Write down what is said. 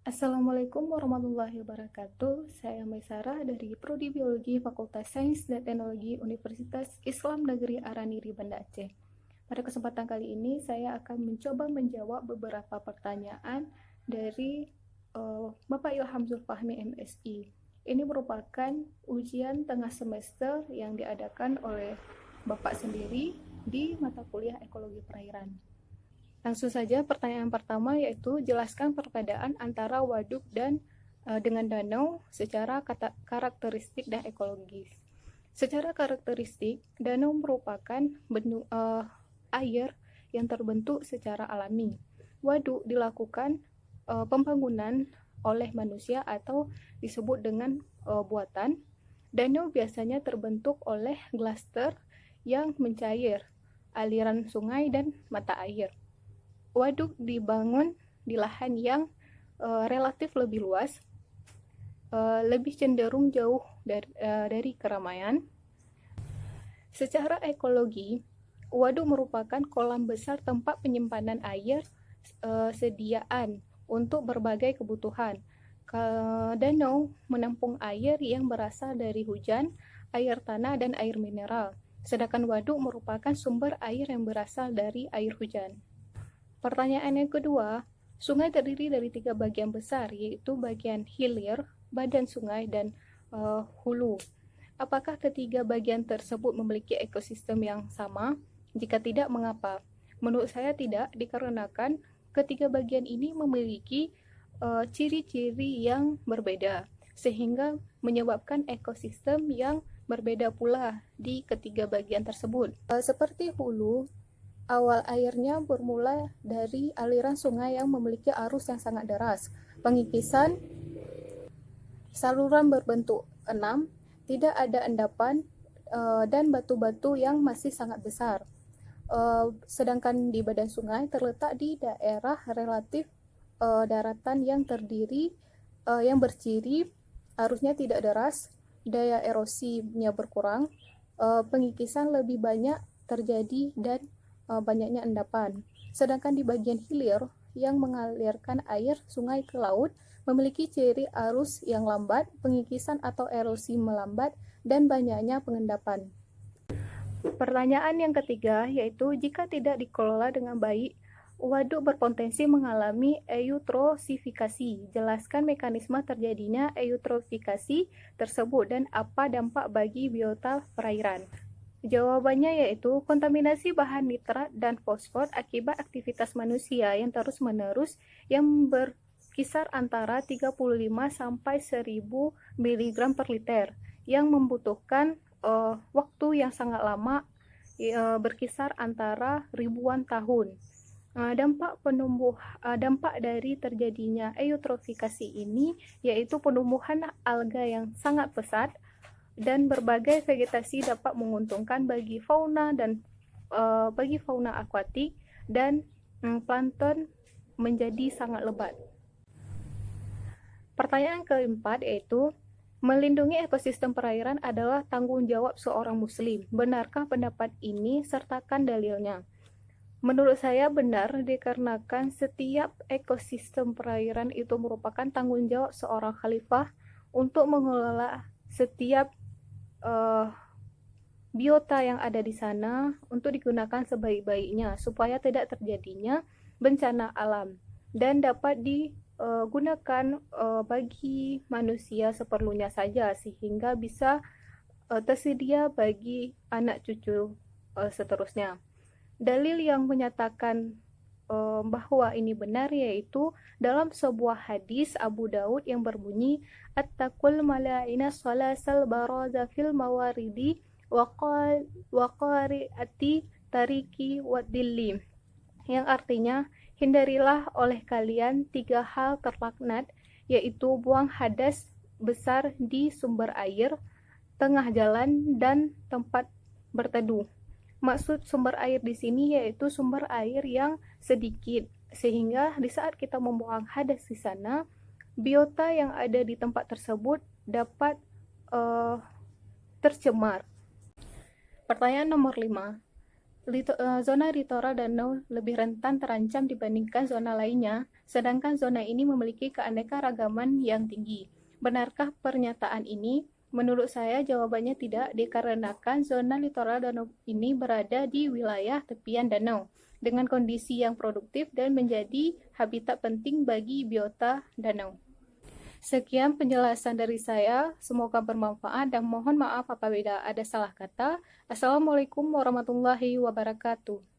Assalamualaikum warahmatullahi wabarakatuh. Saya Maisarah dari Prodi Biologi Fakultas Sains dan Teknologi Universitas Islam Negeri Araniri Banda Aceh. Pada kesempatan kali ini saya akan mencoba menjawab beberapa pertanyaan dari Bapak Ilham Zulfahmi MSI. Ini merupakan ujian tengah semester yang diadakan oleh Bapak sendiri di mata kuliah Ekologi Perairan. Langsung saja pertanyaan pertama, yaitu jelaskan perbedaan antara waduk dan dengan danau secara karakteristik dan ekologis. Secara karakteristik, danau merupakan air yang terbentuk secara alami. Waduk dilakukan pembangunan oleh manusia atau disebut dengan buatan. Danau biasanya terbentuk oleh glaster yang mencair, aliran sungai dan mata air. Waduk dibangun di lahan yang relatif lebih luas, lebih cenderung jauh dari keramaian. Secara ekologi, waduk merupakan kolam besar tempat penyimpanan air sediaan untuk berbagai kebutuhan. Danau menampung air yang berasal dari hujan, air tanah, dan air mineral. Sedangkan waduk merupakan sumber air yang berasal dari air hujan. Pertanyaan yang kedua, sungai terdiri dari 3 bagian besar, yaitu bagian hilir, badan sungai, dan hulu. Apakah ketiga bagian tersebut memiliki ekosistem yang sama? Jika tidak, mengapa? Menurut saya tidak, dikarenakan ketiga bagian ini memiliki ciri-ciri yang berbeda, sehingga menyebabkan ekosistem yang berbeda pula di ketiga bagian tersebut. Seperti hulu, awal airnya bermula dari aliran sungai yang memiliki arus yang sangat deras. Pengikisan saluran berbentuk 6, tidak ada endapan dan batu-batu yang masih sangat besar. Sedangkan di badan sungai terletak di daerah relatif daratan yang terdiri yang berciri arusnya tidak deras, daya erosinya berkurang, pengikisan lebih banyak terjadi dan banyaknya endapan. Sedangkan di bagian hilir yang mengalirkan air sungai ke laut memiliki ciri arus yang lambat, pengikisan atau erosi melambat, dan banyaknya pengendapan. Pertanyaan yang ketiga, yaitu jika tidak dikelola dengan baik, waduk berpotensi mengalami eutrofifikasi. Jelaskan mekanisme terjadinya eutrofifikasi tersebut dan apa dampak bagi biota perairan. Jawabannya yaitu kontaminasi bahan nitrat dan fosfor akibat aktivitas manusia yang terus-menerus yang berkisar antara 35 sampai 1000 mg per liter yang membutuhkan waktu yang sangat lama, berkisar antara ribuan tahun. Dampak dari terjadinya eutrofikasi ini yaitu penumbuhan alga yang sangat pesat, dan berbagai vegetasi dapat menguntungkan bagi fauna akuatik, dan plankton menjadi sangat lebat. Pertanyaan keempat yaitu melindungi ekosistem perairan adalah tanggung jawab seorang muslim. Benarkah pendapat ini? Sertakan dalilnya. Menurut saya benar, dikarenakan setiap ekosistem perairan itu merupakan tanggung jawab seorang khalifah untuk mengelola setiap biota yang ada di sana untuk digunakan sebaik-baiknya supaya tidak terjadinya bencana alam dan dapat digunakan bagi manusia seperlunya saja sehingga bisa tersedia bagi anak cucu seterusnya. Dalil yang menyatakan bahwa ini benar yaitu dalam sebuah hadis Abu Daud yang berbunyi at-taqul mala'ina salasal baraza fil mawaridi wa qari'ati tariki wadilli, yang artinya hindarilah oleh kalian 3 hal terlaknat, yaitu buang hadas besar di sumber air, tengah jalan, dan tempat berteduh. Maksud sumber air di sini yaitu sumber air yang sedikit, sehingga di saat kita membuang hadas di sana, biota yang ada di tempat tersebut dapat tercemar. Pertanyaan nomor 5. Zona litoral danau lebih rentan terancam dibandingkan zona lainnya, sedangkan zona ini memiliki keanekaragaman yang tinggi. Benarkah pernyataan ini? Menurut saya jawabannya tidak, dikarenakan zona litoral danau ini berada di wilayah tepian danau dengan kondisi yang produktif dan menjadi habitat penting bagi biota danau. Sekian penjelasan dari saya, semoga bermanfaat dan mohon maaf apabila ada salah kata. Assalamualaikum warahmatullahi wabarakatuh.